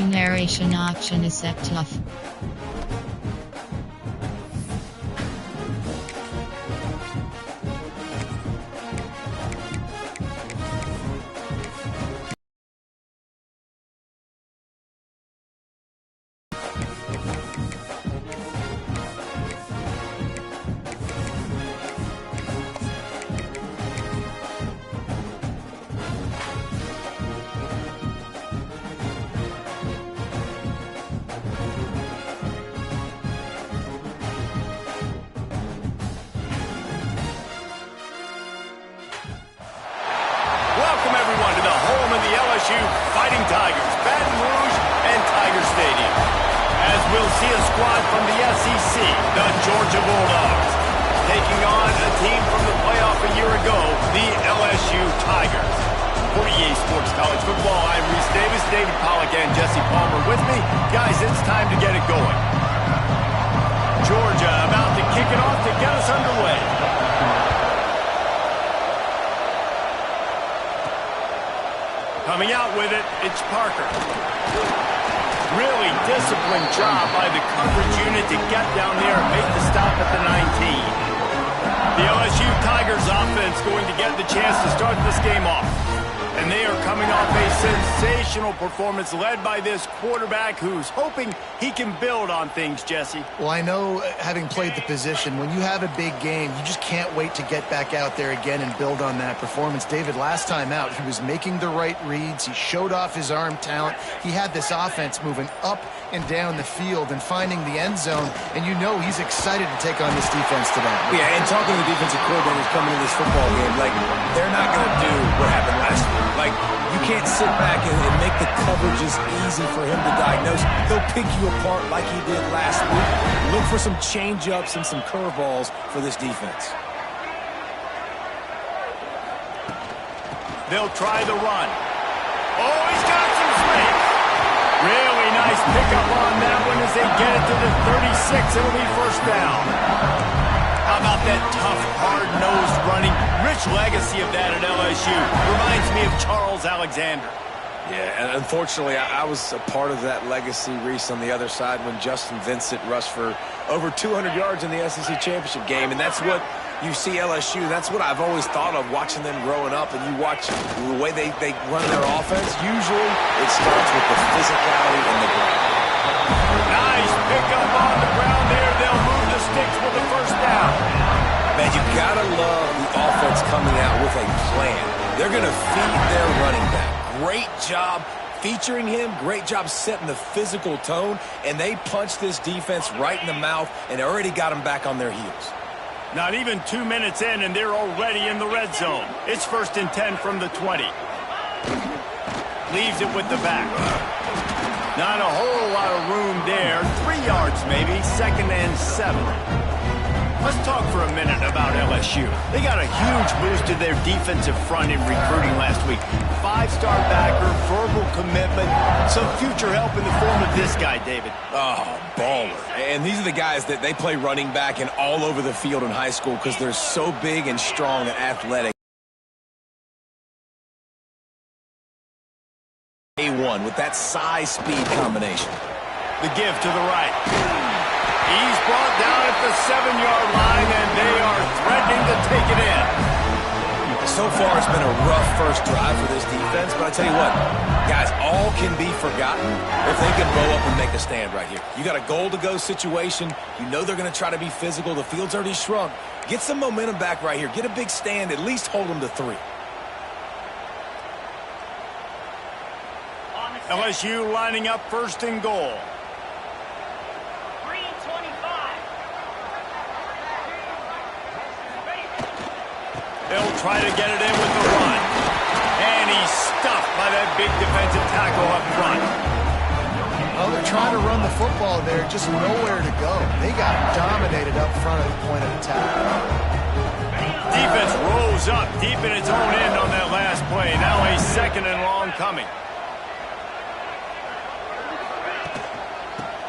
Narration option is set to off. Welcome, everyone, to the home of the LSU Fighting Tigers, Baton Rouge and Tiger Stadium. As we'll see a squad from the SEC, the Georgia Bulldogs, taking on a team from the playoff a year ago, the LSU Tigers. For EA Sports College Football, I'm Reese Davis, David Pollack, and Jesse Palmer with me. Guys, it's time to get it going. Georgia about to kick it off to get us underway. Coming out with it, it's Parker. Really disciplined job by the coverage unit to get down there and make the stop at the 19. The LSU Tigers offense going to get the chance to start this game off. And they are coming off a sensational performance led by this quarterback who's hoping he can build on things, Jesse. Well, I know, having played the position, when you have a big game, you just can't wait to get back out there again and build on that performance. David, last time out, he was making the right reads. He showed off his arm talent. He had this offense moving up and down the field and finding the end zone, and you know he's excited to take on this defense today. Yeah, and talking to the defensive coordinators coming into this football game, like, they're not going to do what happened last week. Like, you can't sit back and make the coverages easy for him to diagnose. He'll pick you apart like he did last week. Look for some change-ups and some curveballs for this defense. They'll try the run. Oh, he's got some space. Really nice pickup on that one as they get it to the 36. It'll be first down. How about that tough, hard-nosed running? Rich legacy of that at LSU. Reminds me of Charles Alexander. Yeah, and unfortunately, I was a part of that legacy, Reese, on the other side when Justin Vincent rushed for over 200 yards in the SEC Championship game, and that's what you see LSU. That's what I've always thought of watching them growing up, and you watch the way they run their offense. Usually, it starts with the physicality and the ground. Nice pickup on the ground there. They'll move the sticks with the first down. Man, you gotta love the offense coming out with a plan. They're gonna feed their running back. Great job featuring him. Great job setting the physical tone. And they punched this defense right in the mouth and already got them back on their heels. Not even 2 minutes in, and they're already in the red zone. It's 1st and 10 from the 20. Leaves it with the back. Not a whole lot of room there. 3 yards maybe. 2nd and 7. Let's talk for a minute about LSU. They got a huge boost to their defensive front in recruiting last week. 5-star backer, verbal commitment, some future help in the form of this guy, David. Oh, baller. And these are the guys that they play running back and all over the field in high school because they're so big and strong and athletic. A1 with that size-speed combination. The give to the right. He's brought down at the 7-yard line, and they are threatening to take it in. So far, it's been a rough first drive for this defense, but I tell you what, guys, all can be forgotten if they can bow up and make a stand right here. You got a goal-to-go situation. You know they're going to try to be physical. The field's already shrunk. Get some momentum back right here. Get a big stand. At least hold them to 3. LSU lining up 1st and goal. They'll try to get it in with the run. And he's stuffed by that big defensive tackle up front. Well, they're trying to run the football there, just nowhere to go. They got dominated up front at the point of attack. Defense rose up deep in its own end on that last play. Now a 2nd and long coming.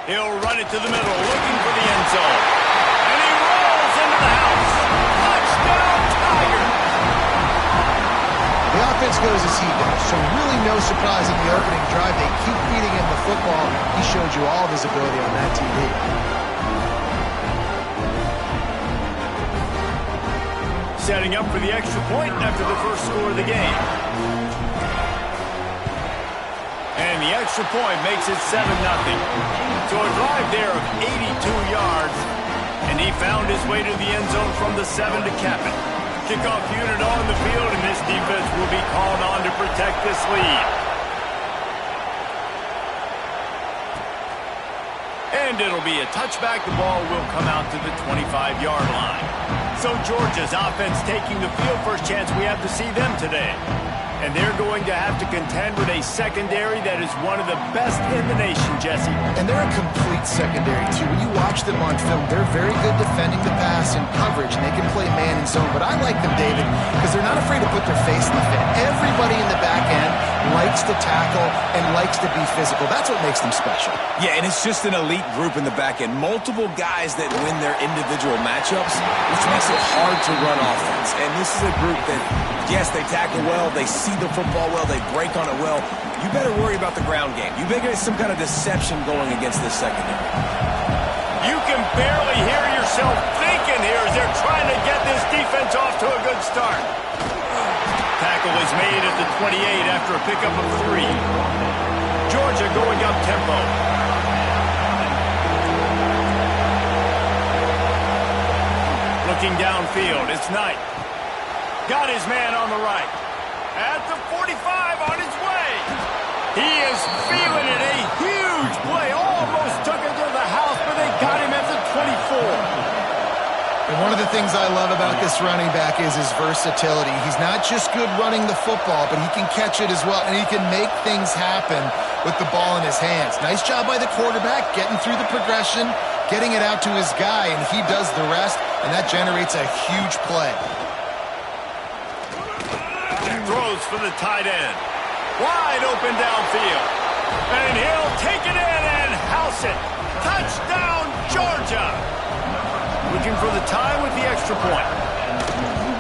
He'll run it to the middle, looking for the end zone. And he rolls into the house. Touchdown, Tigers! The offense goes as he goes. So really no surprise in the opening drive. They keep feeding him the football. He showed you all of his ability on that TV. Setting up for the extra point after the first score of the game. And the extra point makes it 7-0. So a drive there of 82 yards. And he found his way to the end zone from the 7 to cap it. Kickoff unit on the field, and this defense will be called on to protect this lead. And it'll be a touchback. The ball will come out to the 25-yard line. So Georgia's offense taking the field. First chance we have to see them today. And they're going to have to contend with a secondary that is one of the best in the nation, Jesse. And they're a complete secondary, too. When you watch them on film, they're very good defending the pass and coverage, and they can play man and zone. But I like them, David, because they're not afraid to put their face in the fit. Everybody in the back end likes to tackle and likes to be physical. That's what makes them special. Yeah, and it's just an elite group in the back end. Multiple guys that win their individual matchups, which makes it hard to run offense. And this is a group that, yes, they tackle well, they see the football well, they break on it well. You better worry about the ground game. You better get some kind of deception going against this secondary. You can barely hear yourself thinking here as they're trying to get this defense off to a good start. Tackle is made at the 28 after a pickup of 3. Georgia going up tempo. Looking downfield, it's Knight. Got his man on the right. At the 45 on his way. He is feeling it. A huge play. Almost took it to the house, but they got him at the 24. And one of the things I love about this running back is his versatility. He's not just good running the football, but he can catch it as well, and he can make things happen with the ball in his hands. Nice job by the quarterback, getting through the progression, getting it out to his guy, and he does the rest, and that generates a huge play. Throws for the tight end. Wide open downfield. And he'll take it in and house it. Touchdown, Georgia. Looking for the tie with the extra point.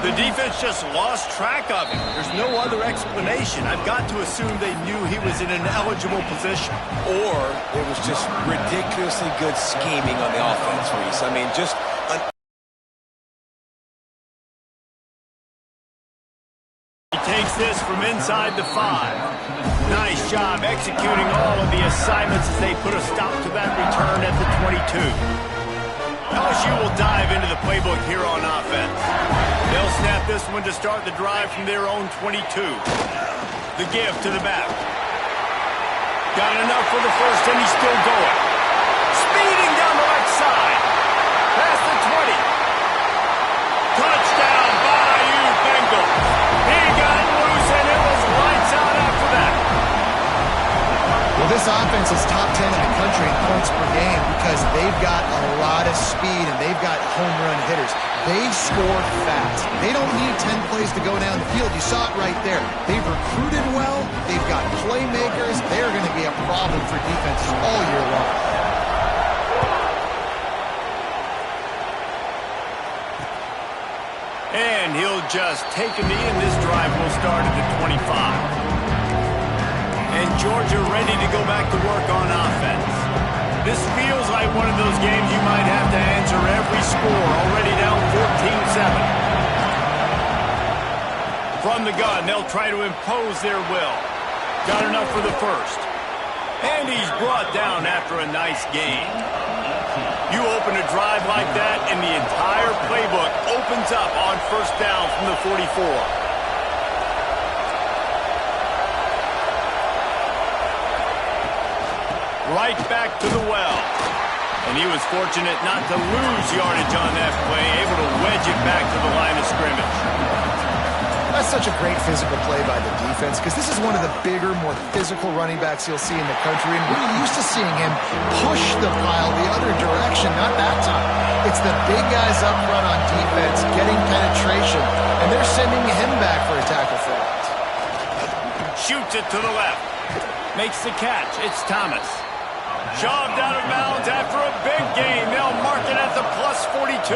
The defense just lost track of him. There's no other explanation. I've got to assume they knew he was in an eligible position. Or it was just ridiculously good scheming on the offense, Reese. I mean, just an... He takes this from inside the 5. Nice job executing all of the assignments as they put a stop to that return at the 22. LSU will dive into the playbook here on offense. They'll snap this one to start the drive from their own 22. The give to the back. Got enough for the first, and he's still going. Speeding down the right side. Past the 20. Touchdown, Bayou Bengals. He got it loose, and it was lights out after that. Well, this offense is top 10 in the country in points per game because they've got a lot of speed and they've got home run hitters. They score fast. They don't need 10 plays to go down the field. You saw it right there. They've recruited well. They've got playmakers. They're going to be a problem for defenses all year long. And he'll just take a knee, and this drive will start at the 25. And Georgia ready to go back to work on offense. This feels like one of those games you might have to answer every score, already down 14-7. From the gun, they'll try to impose their will. Got enough for the first. And he's brought down after a nice gain. You open a drive like that, and the entire playbook opens up on first down from the 44. Right back to the well. And he was fortunate not to lose yardage on that play, able to wedge it back to the line of scrimmage. That's such a great physical play by the defense because this is one of the bigger, more physical running backs you'll see in the country, and we're used to seeing him push the pile the other direction. Not that time. It's the big guys up front on defense getting penetration, and they're sending him back for a tackle for loss. Shoots it to the left. Makes the catch. It's Thomas. Shoved out of bounds after a big gain. They'll mark it at the plus 42.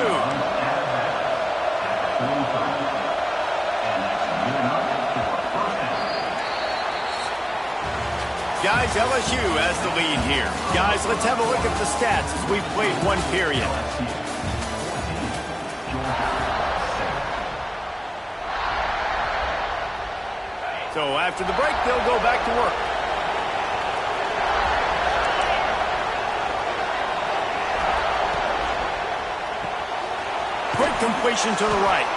Guys, LSU has the lead here. Guys, let's have a look at the stats as we've played one period. So after the break, they'll go back to work. Quick completion to the right.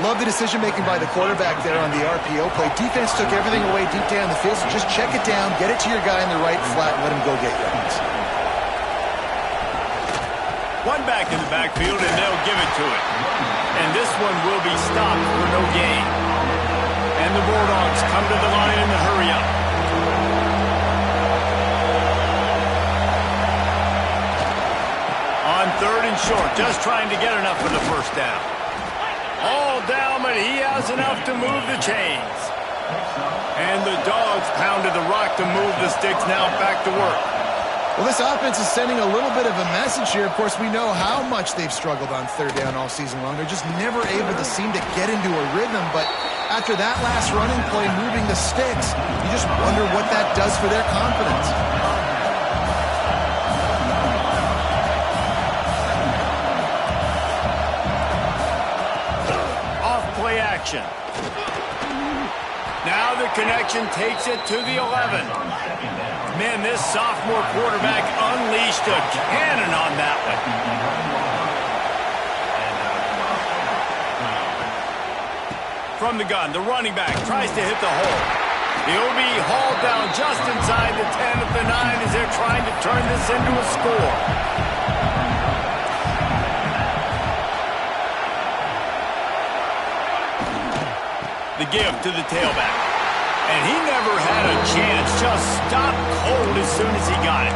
Love the decision-making by the quarterback there on the RPO play. Defense took everything away deep down the field, so just check it down, get it to your guy in the right flat, and let him go get yards. One back in the backfield, and they'll give it to it. And this one will be stopped for no gain. And the Bulldogs come to the line in the hurry-up. On 3rd and short, just trying to get enough for the first down. All down, but he has enough to move the chains. And the Dogs pounded the rock to move the sticks, now back to work. Well, this offense is sending a little bit of a message here. Of course, we know how much they've struggled on 3rd down all season long. They're just never able to seem to get into a rhythm, but after that last running play, moving the sticks, you just wonder what that does for their confidence. Off-play action. Now the connection takes it to the 11. Man, this sophomore quarterback unleashed a cannon on that one. From the gun, the running back tries to hit the hole. He'll be hauled down just inside the 10 at the 9 as they're trying to turn this into a score. The give to the tailback. And he never had a chance, just stopped cold as soon as he got it.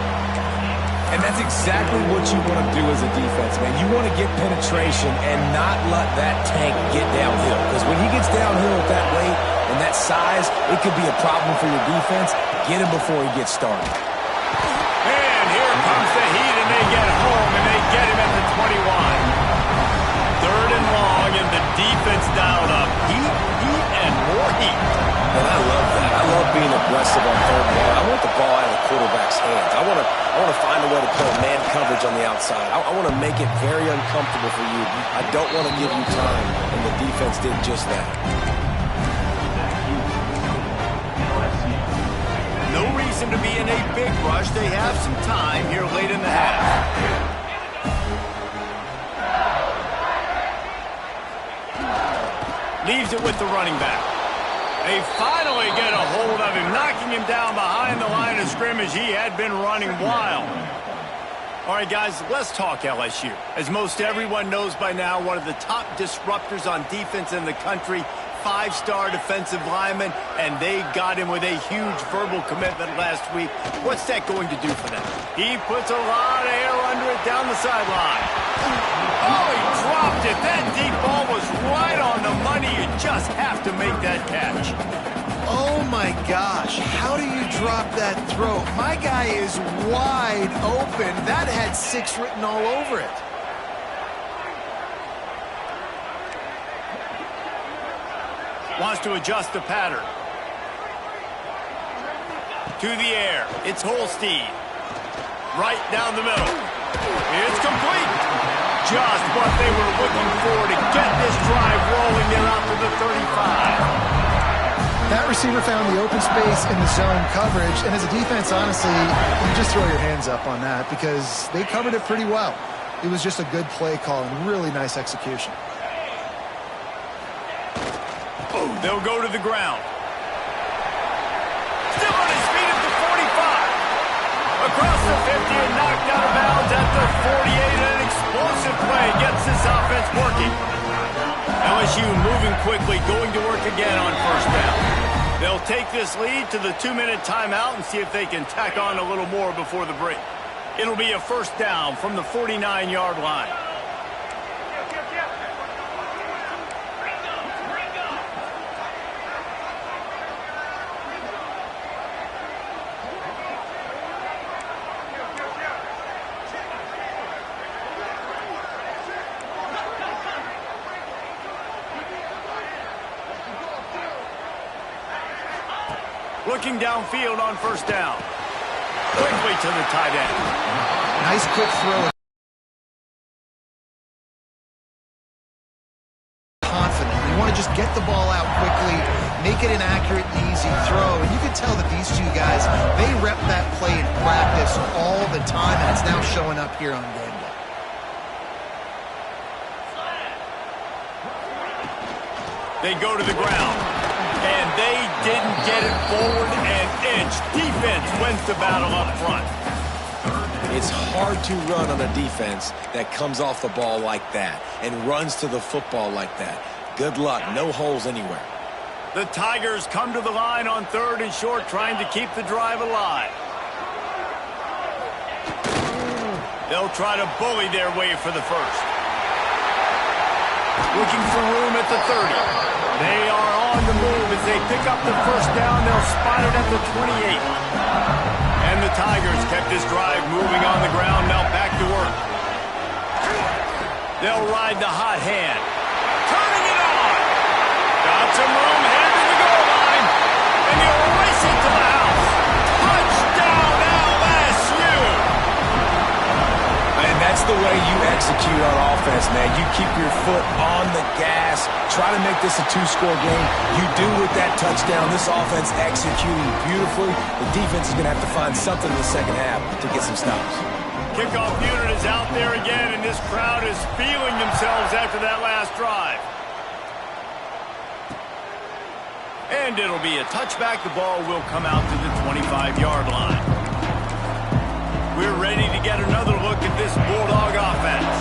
And that's exactly what you want to do as a defense, man. You want to get penetration and not let that tank get downhill. Because when he gets downhill at that weight and that size, it could be a problem for your defense. Get him before he gets started. And here comes the heat, and they get home, and they get him at the 21. 3rd and long, and the defense dialed up. Heat, and more heat. And I love that. I love being aggressive on 3rd and long. I want the ball out of the quarterback's hands. I want to find a way to play man coverage on the outside. I want to make it very uncomfortable for you. I don't want to give you time, and the defense did just that. No reason to be in a big rush. They have some time here late in the half. Leaves it with the running back. They finally get a hold of him, knocking him down behind the line of scrimmage. He had been running wild. All right, guys, let's talk LSU. As most everyone knows by now, one of the top disruptors on defense in the country, 5-star defensive lineman, and they got him with a huge verbal commitment last week. What's that going to do for them? He puts a lot of air under it down the sideline. Oh, he dropped it. That deep ball was right on the money. You just have to make that catch. Oh, my gosh. How do you drop that throw? My guy is wide open. That had 6 written all over it. Wants to adjust the pattern. To the air. It's Holstein. Right down the middle. It's complete. Just what they were looking for to get this drive rolling. They're out to the 35. That receiver found the open space in the zone coverage, and as a defense, honestly, you just throw your hands up on that because they covered it pretty well. It was just a good play call and really nice execution. They'll go to the ground. Still on his feet at the 45. Across the 50 and knocked out of bounds at the 48. An explosive play gets this offense working. LSU moving quickly, going to work again on 1st down. They'll take this lead to the 2-minute timeout and see if they can tack on a little more before the break. It'll be a 1st down from the 49-yard line. Looking downfield on first down. Quickly to the tight end. Nice quick throw. Confident. You want to just get the ball out quickly, make it an accurate and easy throw. And you can tell that these two guys, they rep that play in practice all the time, and it's now showing up here on game day. They go to the ground, and they didn't get it forward an inch. Defense wins the battle up front. It's hard to run on a defense that comes off the ball like that and runs to the football like that. Good luck. No holes anywhere. The Tigers come to the line on 3rd and short, trying to keep the drive alive. They'll try to bully their way for the first. Looking for room at the 30. They are on the move as they pick up the first down. They'll spot it at the 28. And the Tigers kept this drive moving on the ground. Now back to work. They'll ride the hot hand. Turning it on. Got some room, headed to the goal line. And they'll race it to the house. Touchdown LSU. And that's the way you execute on offense, man. You keep your foot on the gas. Try to make this a 2-score game. You do with that touchdown. This offense executing beautifully. The defense is going to have to find something in the second half to get some stops. Kickoff unit is out there again, and this crowd is feeling themselves after that last drive. And it'll be a touchback. The ball will come out to the 25-yard line. We're ready to get another look at this Bulldog offense.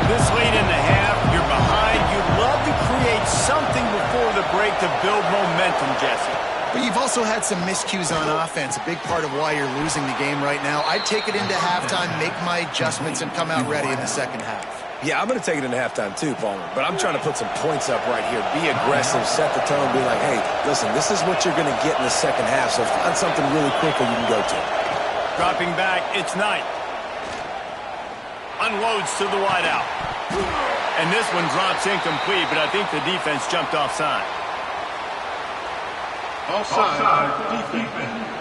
This late in the half, you're behind. You'd love to create something before the break to build momentum, Jesse. But you've also had some miscues on offense, a big part of why you're losing the game right now. I'd take it into halftime, make my adjustments, and come out ready in the second half. Yeah, I'm going to take it into halftime too, Palmer. But I'm trying to put some points up right here. Be aggressive, set the tone, be like, hey, listen, this is what you're going to get in the second half, so find something really quickly you can go to. Dropping back, it's Knight. Unloads to the wideout. And this one drops incomplete, but I think the defense jumped offside. Offside, defense.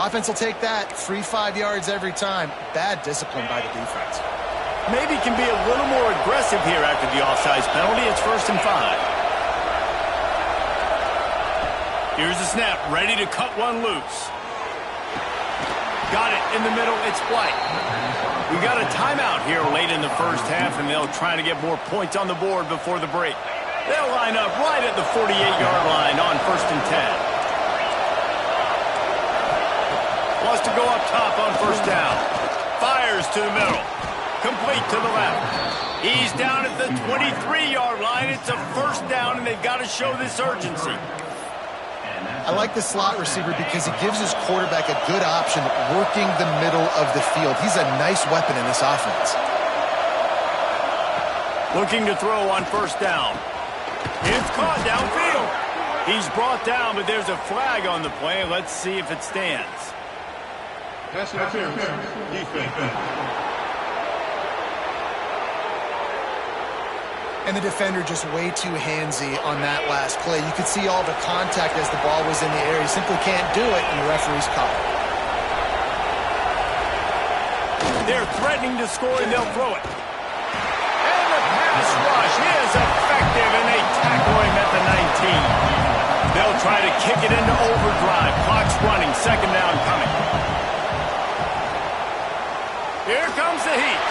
Offense will take that. Free 5 yards every time. Bad discipline by the defense. Maybe can be a little more aggressive here after the offsides penalty. It's 1st and 5. Here's the snap, ready to cut one loose. Got it in the middle, it's White. We've got a timeout here late in the first half, and they'll try to get more points on the board before the break. They'll line up right at the 48-yard line on 1st and 10. Wants to go up top on first down. Fires to the middle. Complete to the left. He's down at the 23-yard line. It's a first down, and they've got to show this urgency. I like the slot receiver because he gives his quarterback a good option working the middle of the field. He's a nice weapon in this offense. Looking to throw on first down. It's caught downfield. He's brought down, but there's a flag on the play. Let's see if it stands. Pass interference, defense. And the defender just way too handsy on that last play. You could see all the contact as the ball was in the air. He simply can't do it, and the referee's caught it. They're threatening to score, and they'll throw it. And the pass rush is effective, and they tackle him at the 19. They'll try to kick it into overdrive. Clock's running. Second down coming. Here comes the heat.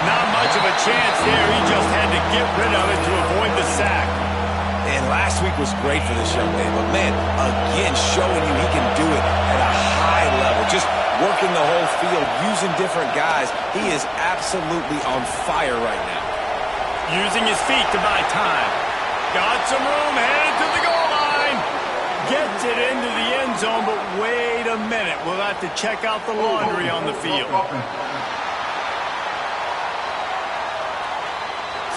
Not much of a chance there. He just had to get rid of it to avoid the sack. And last week was great for this young man. But, man, again, showing you he can do it at a high level. Just working the whole field, using different guys. He is absolutely on fire right now. Using his feet to buy time. Got some room, headed to the goal line. Gets it into the end zone, but wait a minute. We'll have to check out the laundry on the field.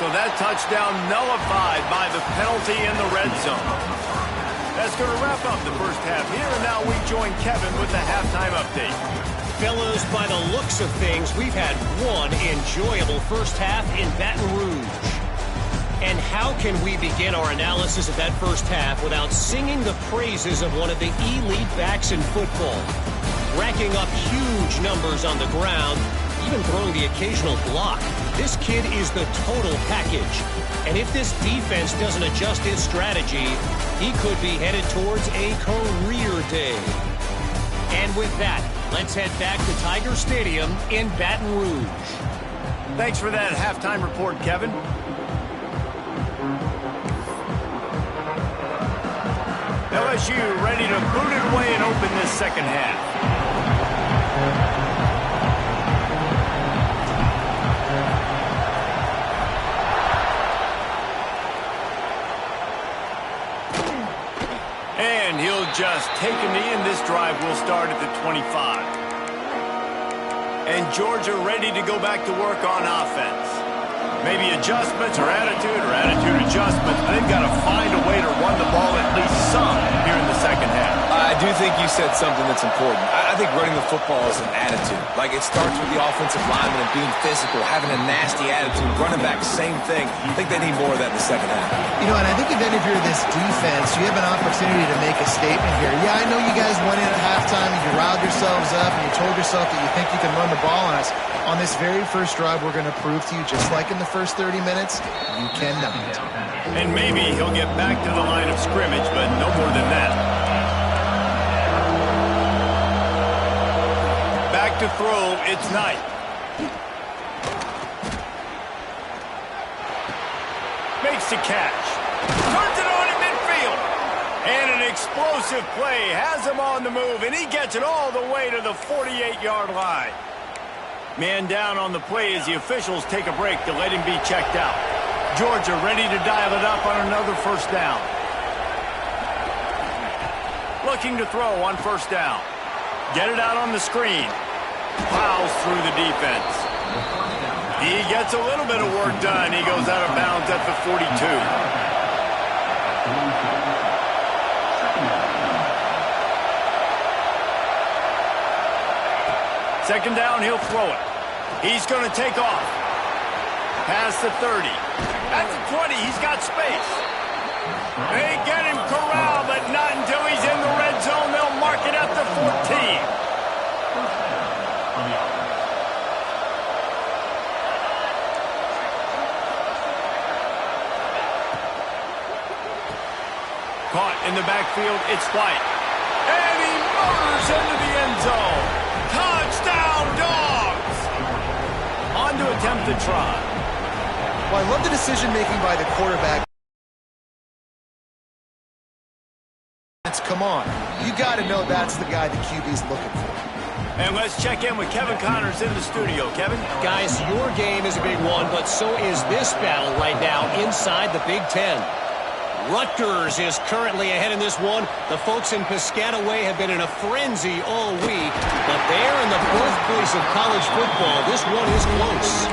So that touchdown nullified by the penalty in the red zone. That's going to wrap up the first half here, and now we join Kevin with the halftime update. Fellas, by the looks of things, we've had one enjoyable first half in Baton Rouge. And how can we begin our analysis of that first half without singing the praises of one of the elite backs in football? Racking up huge numbers on the ground, even throwing the occasional block. This kid is the total package. And if this defense doesn't adjust its strategy, he could be headed towards a career day. And with that, let's head back to Tiger Stadium in Baton Rouge. Thanks for that halftime report, Kevin. LSU ready to boot it away and open this second half. And he'll just take a knee, and this drive will start at the 25. And Georgia ready to go back to work on offense. Maybe adjustments or attitude adjustments, but they've got to find a way to run the ball at least some here in the second half. I do think you said something that's important. I think running the football is an attitude. Like, it starts with the offensive lineman and being physical, having a nasty attitude. Running back, same thing. I think they need more of that in the second half. You know, and I think if any of you are this defense, you have an opportunity to make a statement here. Yeah, I know you guys went in at halftime and you riled yourselves up and you told yourself that you think you can run the ball on us. On this very first drive, we're going to prove to you, just like in the first 30 minutes, you cannot. And maybe he'll get back to the line of scrimmage, but no more than that. Back to throw, it's Knight. Makes the catch. Turns it on in midfield. And an explosive play has him on the move, and he gets it all the way to the 48-yard line. Man down on the play as the officials take a break to let him be checked out. Georgia ready to dial it up on another first down. Looking to throw on first down. Get it out on the screen. Plows through the defense. He gets a little bit of work done. He goes out of bounds at the 42. Second down, he'll throw it. He's going to take off. Past the 30. At the 20, he's got space. They get him corralled, but not until he's in the red zone. They'll mark it at the 14. Caught in the backfield, it's White. And he motors into the end zone. Touchdown, Dogs! On to attempt the try. Well, I love the decision-making by the quarterback. Come on. You got to know that's the guy the QB's looking for. And let's check in with Kevin Connors in the studio. Kevin? Guys, your game is a big one, but so is this battle right now inside the Big Ten. Rutgers is currently ahead in this one. The folks in Piscataway have been in a frenzy all week, but they're in the birthplace of college football. This one is close.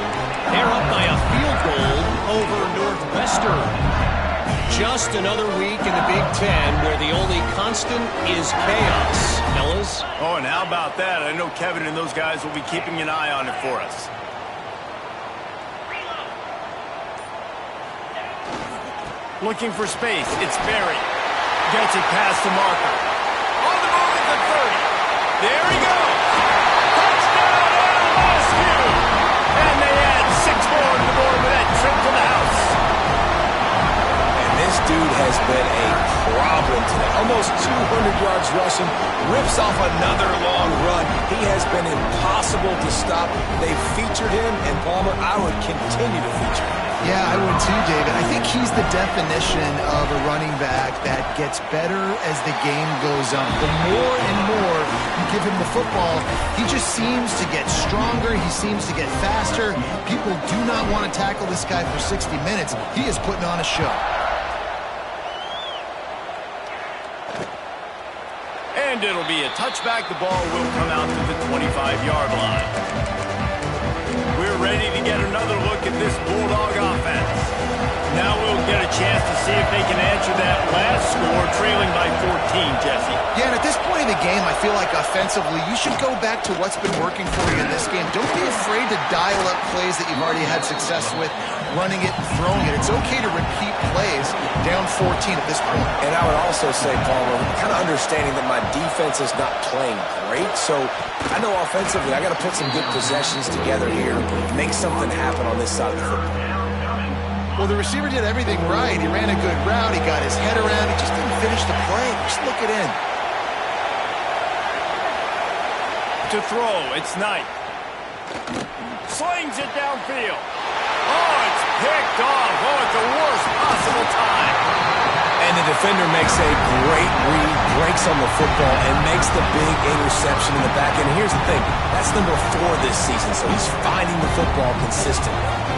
They're up by a field goal over Northwestern. Just another week in the Big Ten where the only constant is chaos. Fellas? Oh, and how about that? I know Kevin and those guys will be keeping an eye on it for us. Looking for space. It's Berry. Gets it past the marker. On the move at the 30. There he goes. Touchdown, LSU. And they add 6 more to the board with that trip to the house. And this dude has been a problem today. Almost 200 yards rushing. Rips off another long run. He has been impossible to stop. They've featured him, and Palmer, I would continue to feature him. Yeah, I would too, David. I think he's the definition of a running back that gets better as the game goes on. The more and more you give him the football, he just seems to get stronger. He seems to get faster. People do not want to tackle this guy for 60 minutes. He is putting on a show. And it'll be a touchback. The ball will come out to the 25-yard line. We're ready to get another look at this Bulldog offense. Now we'll get a chance to see if they can answer that last score, trailing by 14, Jesse. Yeah, and at this point in the game, I feel like offensively, you should go back to what's been working for you in this game. Don't be afraid to dial up plays that you've already had success with, running it and throwing it. It's okay to repeat plays down 14 at this point. And I would also say, Palmer, kind of understanding that my defense is not playing great, so I know offensively I got to put some good possessions together here, make something happen on this side of the football. Well, the receiver did everything right. He ran a good route. He got his head around. He just didn't finish the play. Just look it in. To throw, it's Knight. Slings it downfield. Oh, it's picked off. Oh, at the worst possible time. And the defender makes a great read, breaks on the football, and makes the big interception in the back end. Here's the thing. That's number 4 this season, so he's finding the football consistently.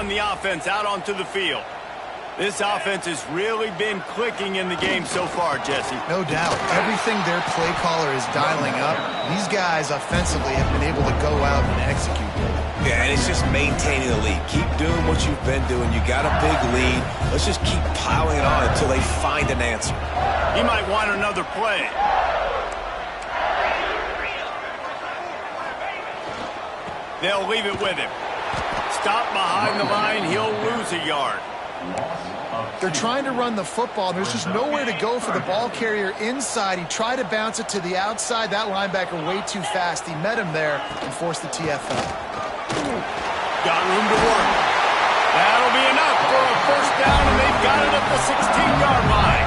The offense out onto the field. This offense has really been clicking in the game so far, Jesse. No doubt. Everything their play caller is dialing up, these guys offensively have been able to go out and execute. Yeah, and it's just maintaining the lead. Keep doing what you've been doing. You got a big lead. Let's just keep piling it on until they find an answer. He might want another play. They'll leave it with him. Stop behind the line, he'll lose a yard. They're trying to run the football. There's just nowhere to go for the ball carrier inside. He tried to bounce it to the outside. That linebacker way too fast. He met him there and forced the TFL. Got room to work. That'll be enough for a first down, and they've got it at the 16-yard line.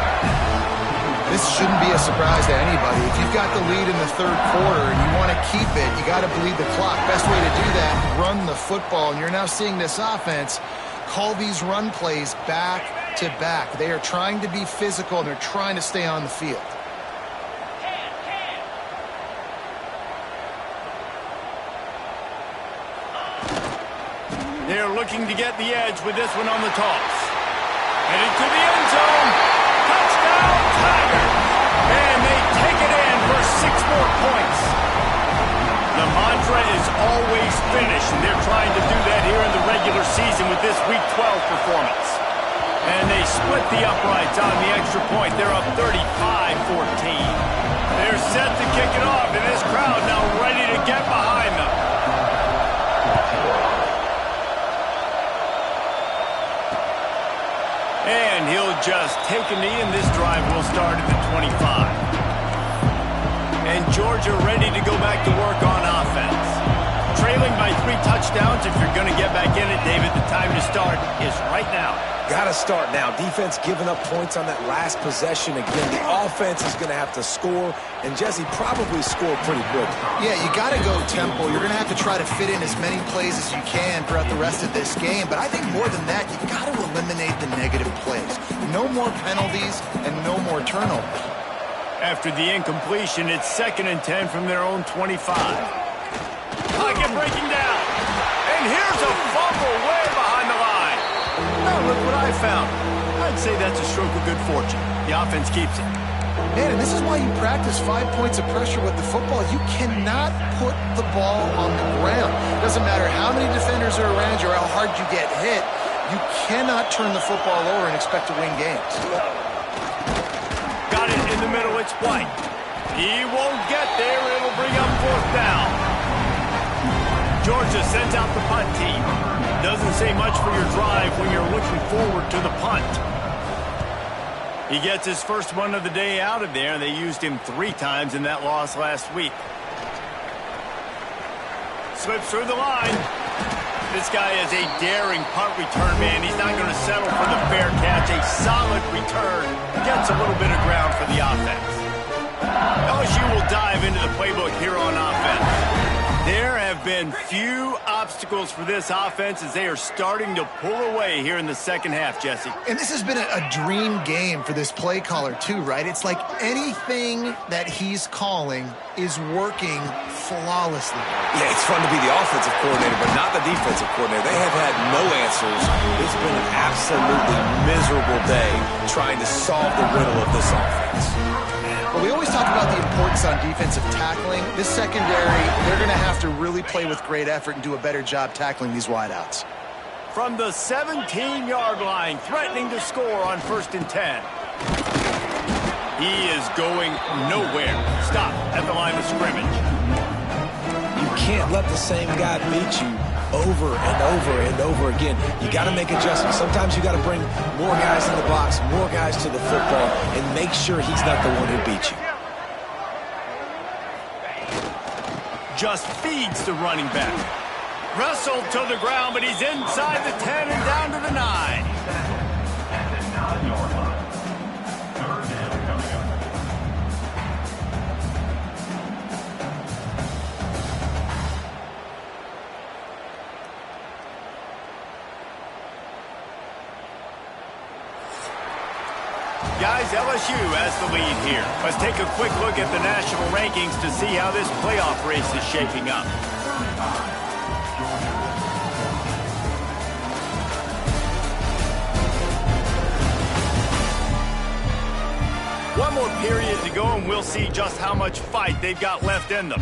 This shouldn't be a surprise to anybody. If you've got the lead in the third quarter and you want to keep it, you got to bleed the clock. Best way to do that, run the football. And you're now seeing this offense call these run plays back to back. They are trying to be physical, and they're trying to stay on the field. They're looking to get the edge with this one on the toss. Headed to the end zone. Touchdown, Tigers! And they take it in for 6 more points. The mantra is always finish, and they're trying to do that here in the regular season with this Week 12 performance. And they split the uprights on the extra point. They're up 35-14. They're set to kick it off, and this crowd now ready to get behind them. And he'll just take a knee, and this drive will start at the 25. And Georgia ready to go back to work on offense. Trailing by 3 touchdowns. If you're going to get back in it, David, the time to start is right now. Got to start now. Defense giving up points on that last possession. Again, the offense is going to have to score, and Jesse probably score pretty quick. Yeah, you got to go tempo. You're going to have to try to fit in as many plays as you can throughout the rest of this game. But I think more than that, you got to eliminate the negative plays. No more penalties and no more turnovers. After the incompletion, it's 2nd and 10 from their own 25. Pocket breaking down. And here's a fumble way behind the line. Now look what I found. I'd say that's a stroke of good fortune. The offense keeps it. Man, and this is why you practice 5 points of pressure with the football. You cannot put the ball on the ground. It doesn't matter how many defenders are around you or how hard you get hit. You cannot turn the football over and expect to win games. Got it in the middle, it's White. He won't get there, it'll bring up 4th down. Georgia sends out the punt team. Doesn't say much for your drive when you're looking forward to the punt. He gets his first one of the day out of there. They used him 3 times in that loss last week. Slips through the line. This guy is a daring punt return man. He's not going to settle for the fair catch. A solid return. Gets a little bit of ground for the offense. LSU will dive into the playbook here on offense. There have been few obstacles for this offense as they are starting to pull away here in the second half, Jesse. And this has been a dream game for this play caller too, right? It's like anything that he's calling is working flawlessly. Yeah, it's fun to be the offensive coordinator, but not the defensive coordinator. They have had no answers. It's been an absolutely miserable day trying to solve the riddle of this offense. Well, we always talk about the importance on defensive tackling. This secondary, they're going to have to really play with great effort and do a better job tackling these wideouts. From the 17-yard line, threatening to score on 1st and 10. He is going nowhere. Stop at the line of scrimmage. You can't let the same guy beat you over and over and over again. You got to make adjustments. Sometimes you got to bring more guys in the box, more guys to the football, and make sure he's not the one who beat you. Just feeds the running back. Wrestled to the ground, but he's inside the 10 and down to the 9. Guys, LSU has the lead here. Let's take a quick look at the national rankings to see how this playoff race is shaping up. One more period to go, and we'll see just how much fight they've got left in them.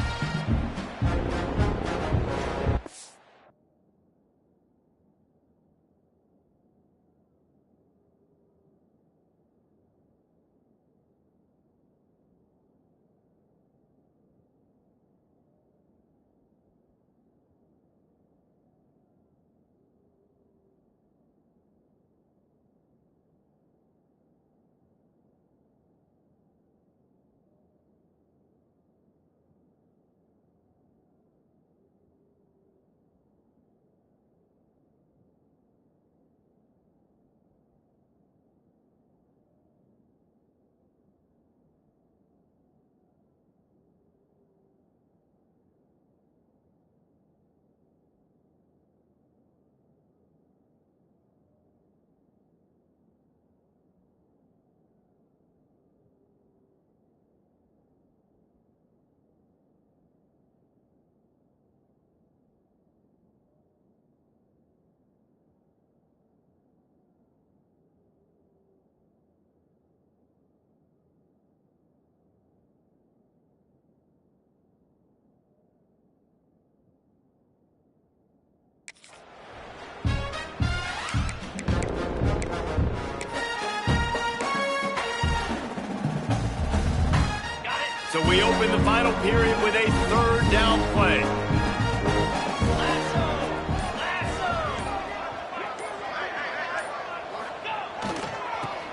So we open the final period with a 3rd down play.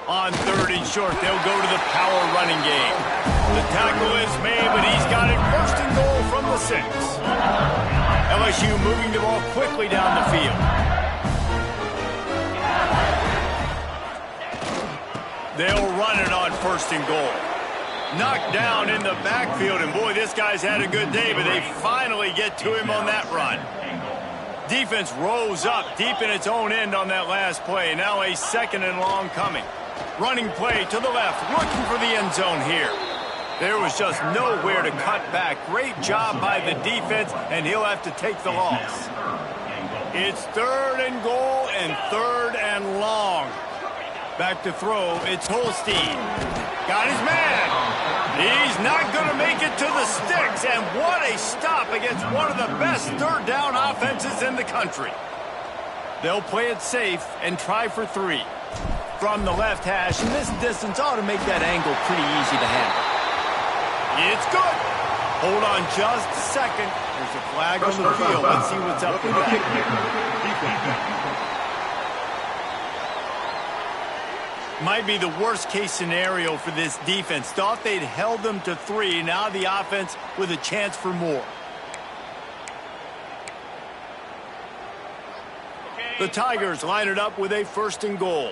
On 3rd and short, they'll go to the power running game. The tackle is made, but he's got it 1st and goal from the 6. LSU moving the ball quickly down the field. They'll run it on 1st and goal. Knocked down in the backfield, and boy, this guy's had a good day, but they finally get to him on that run. Defense rose up deep in its own end on that last play. Now a 2nd and long coming. Running play to the left, looking for the end zone here. There was just nowhere to cut back. Great job by the defense, and he'll have to take the loss. It's 3rd and goal and 3rd and long. Back to throw, it's Holstein. Got his man. He's not going to make it to the sticks, and what a stop against one of the best 3rd down offenses in the country. They'll play it safe and try for 3. From the left hash, and this distance ought to make that angle pretty easy to handle. It's good. Hold on just a second. There's a flag on the field. Let's see what's up with that. Might be the worst-case scenario for this defense. Thought they'd held them to 3. Now the offense with a chance for more. The Tigers line it up with a 1st and goal.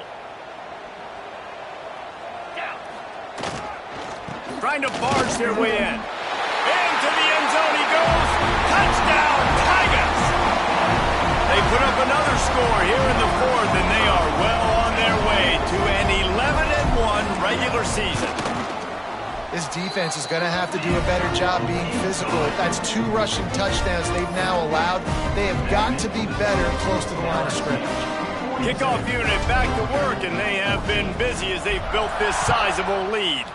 Trying to barge their way in. Into the end zone he goes. Touchdown, Tigers! put up another score here in the fourth, and they are well on their way to an 11-1 regular season. This defense is going to have to do a better job being physical. That's 2 rushing touchdowns they've now allowed. They have got to be better close to the line of scrimmage. Kickoff unit back to work, and they have been busy as they've built this sizable lead.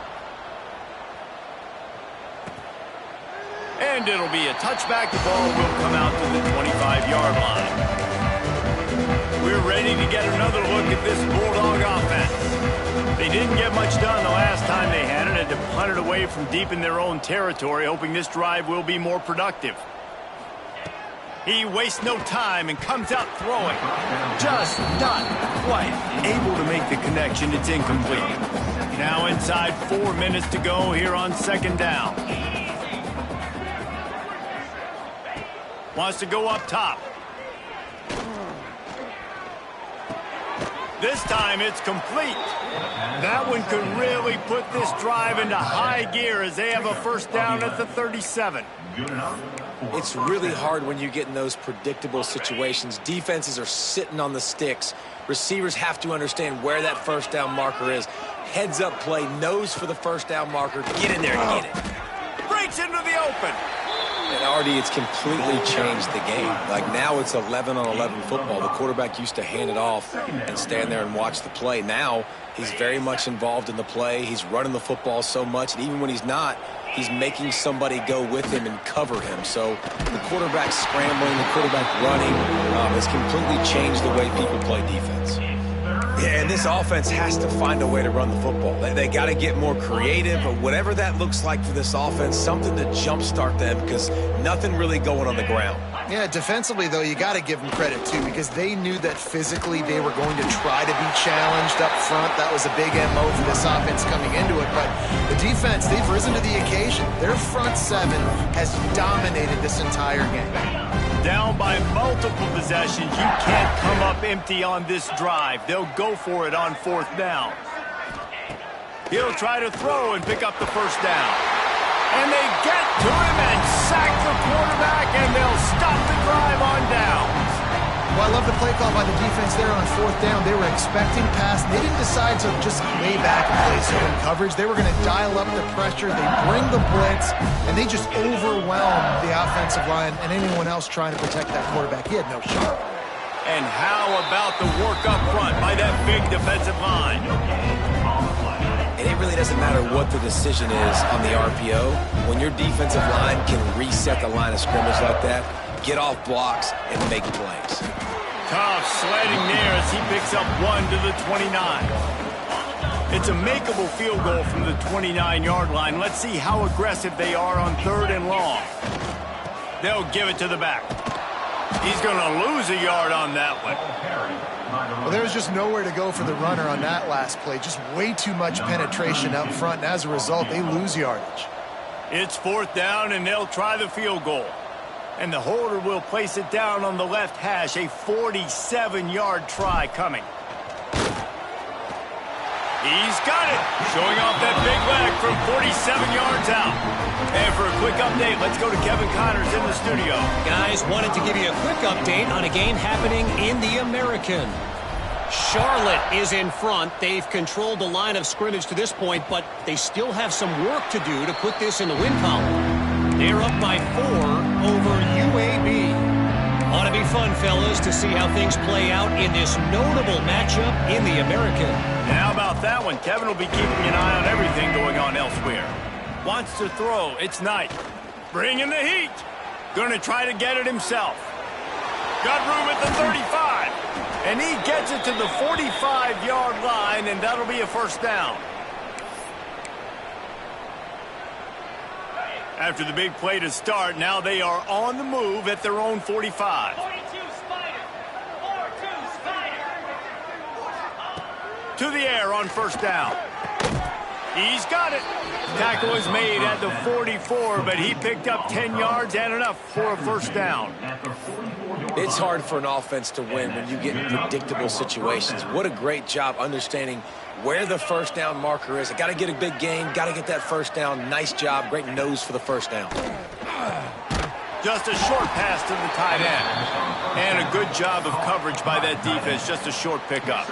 And it'll be a touchback. The ball will come out to the 25-yard line. We're ready to get another look at this Bulldog offense. They didn't get much done the last time they had it. Had to punt it away from deep in their own territory, hoping this drive will be more productive. He wastes no time and comes out throwing. Just not quite able to make the connection. It's incomplete. Now inside 4 minutes to go here on second down. Wants to go up top. This time it's complete. That one could really put this drive into high gear as they have a first down at the 37. It's really hard when you get in those predictable situations. Defenses are sitting on the sticks. Receivers have to understand where that first down marker is. Heads up play, nose for the first down marker. Get in there and get it. Breaks into the open. And Artie, it's completely changed the game. Like now it's 11-on-11 football. The quarterback used to hand it off and stand there and watch the play. Now he's very much involved in the play. He's running the football so much, and even when he's not, he's making somebody go with him and cover him. So the quarterback scrambling, the quarterback running has completely changed the way people play defense. Yeah, and this offense has to find a way to run the football. They got to get more creative, or whatever that looks like for this offense, something to jumpstart them, because nothing really going on the ground. Yeah, defensively, though, you got to give them credit, too, because they knew that physically they were going to try to be challenged up front. That was a big MO for this offense coming into it. But the defense, they've risen to the occasion. Their front seven has dominated this entire game. Down by multiple possessions. You can't come up empty on this drive. They'll go for it on fourth down. He'll try to throw and pick up the first down. And they get to him and sack the quarterback, and they'll stop the drive on downs. Well, I love the play call by the defense there on fourth down. They were expecting pass. They didn't decide to just lay back and play zone coverage. They were going to dial up the pressure. They bring the blitz, and they just overwhelm the offensive line and anyone else trying to protect that quarterback. He had no shot. And how about the work up front by that big defensive line? And it really doesn't matter what the decision is on the RPO. When your defensive line can reset the line of scrimmage like that, get off blocks and make plays. Tough sledding there as he picks up 1 to the 29. It's a makeable field goal from the 29-yard line. Let's see how aggressive they are on 3rd and long. They'll give it to the back. He's going to lose a yard on that one. Well, there was just nowhere to go for the runner on that last play. Just way too much penetration up front, and as a result, they lose yardage. It's 4th down, and they'll try the field goal. And the holder will place it down on the left hash. A 47-yard try coming. He's got it. Showing off that big leg from 47 yards out. And for a quick update, let's go to Kevin Connors in the studio. Guys, wanted to give you a quick update on a game happening in the American. Charlotte is in front. They've controlled the line of scrimmage to this point, but they still have some work to do to put this in the win column. They're up by 4 over UAB. Ought to be fun, fellas, to see how things play out in this notable matchup in the American. And how about that one? Kevin will be keeping an eye on everything going on elsewhere. Wants to throw. It's Knight. Bringing the heat. Going to try to get it himself. Got room at the 35. And he gets it to the 45-yard line, and that'll be a first down. After the big play to start, now they are on the move at their own 45. 42 Spider. 42 Spider. To the air on first down. He's got it. Tackle is made at the 44, but he picked up 10 yards and enough for a first down. It's hard for an offense to win when you get in predictable situations. What a great job understanding where the first down marker is. I got to get a big gain, got to get that first down. Nice job, great nose for the first down. Just a short pass to the tight end. And a good job of coverage by that defense. Just a short pickup.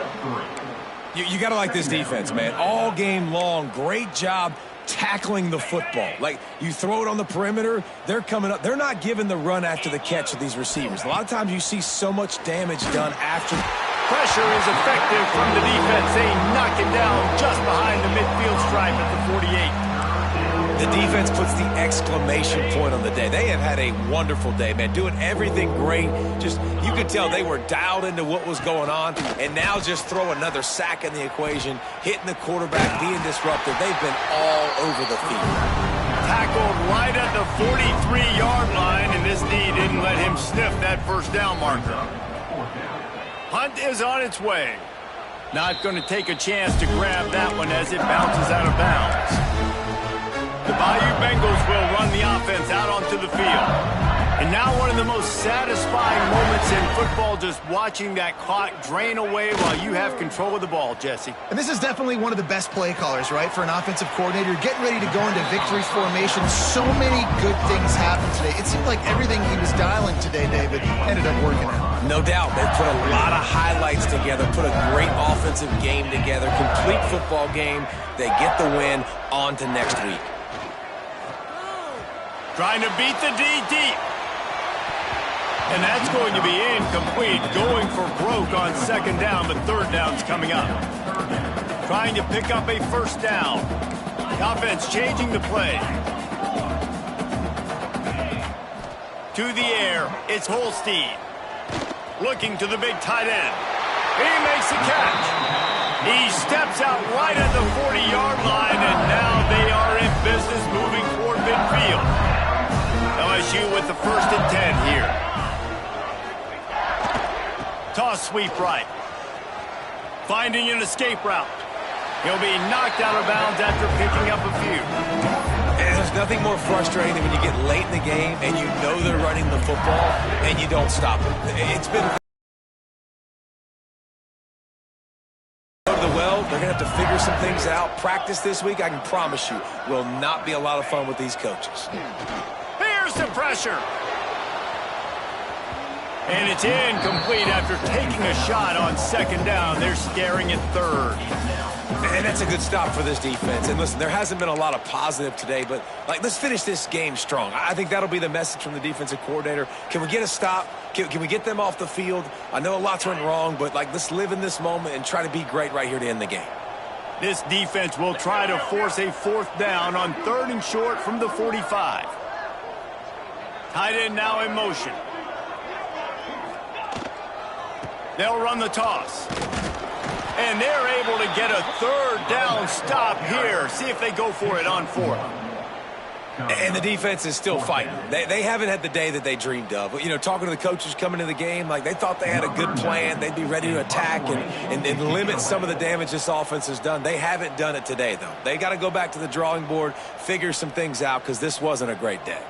You got to like this defense, man. All game long, great job tackling the football. Like, you throw it on the perimeter, they're coming up. They're not giving the run after the catch of these receivers. A lot of times you see so much damage done after. Pressure is effective from the defense. They knock it down just behind the midfield stripe at the 48. The defense puts the exclamation point on the day. They have had a wonderful day, man. Doing everything great. Just, you could tell they were dialed into what was going on. And now just throw another sack in the equation, hitting the quarterback, being disruptive. They've been all over the field. Tackled right at the 43-yard line, and this knee didn't let him sniff that first down marker. Hunt is on its way. Not going to take a chance to grab that one as it bounces out of bounds. The Bayou Bengals will run the offense out onto the field. And now one of the most satisfying moments in football, just watching that clock drain away while you have control of the ball, Jesse. And this is definitely one of the best play callers, right, for an offensive coordinator. Getting ready to go into victory formation. So many good things happened today. It seemed like everything he was dialing today, David, ended up working out. No doubt. They put a lot of highlights together, put a great offensive game together, complete football game. They get the win. On to next week. Trying to beat the D deep. And that's going to be incomplete. Going for broke on second down, but third down's coming up. Trying to pick up a first down. The offense changing the play. To the air, it's Holstein. Looking to the big tight end. He makes the catch. He steps out right at the 40-yard line, and now they are in business moving toward midfield. LSU with the 1st and 10 here. Toss sweep right. Finding an escape route. He'll be knocked out of bounds after picking up a few. And there's nothing more frustrating than when you get late in the game and you know they're running the football and you don't stop it. It's been... Go to the well, they're going to have to figure some things out. Practice this week, I can promise you, will not be a lot of fun with these coaches. Here's the pressure. And it's incomplete after taking a shot on second down. They're staring at third. And that's a good stop for this defense. And listen, there hasn't been a lot of positive today, but let's finish this game strong. I think that'll be the message from the defensive coordinator. Can we get a stop? Can we get them off the field? I know a lot's went wrong, but let's live in this moment and try to be great right here to end the game. This defense will try to force a fourth down on 3rd and short from the 45. Tight end now in motion. They'll run the toss. And they're able to get a 3rd down stop here. See if they go for it on 4th. And the defense is still fighting. They haven't had the day that they dreamed of. You know, talking to the coaches coming into the game, they thought they had a good plan. They'd be ready to attack and limit some of the damage this offense has done. They haven't done it today, though. They got to go back to the drawing board, figure some things out, because this wasn't a great day.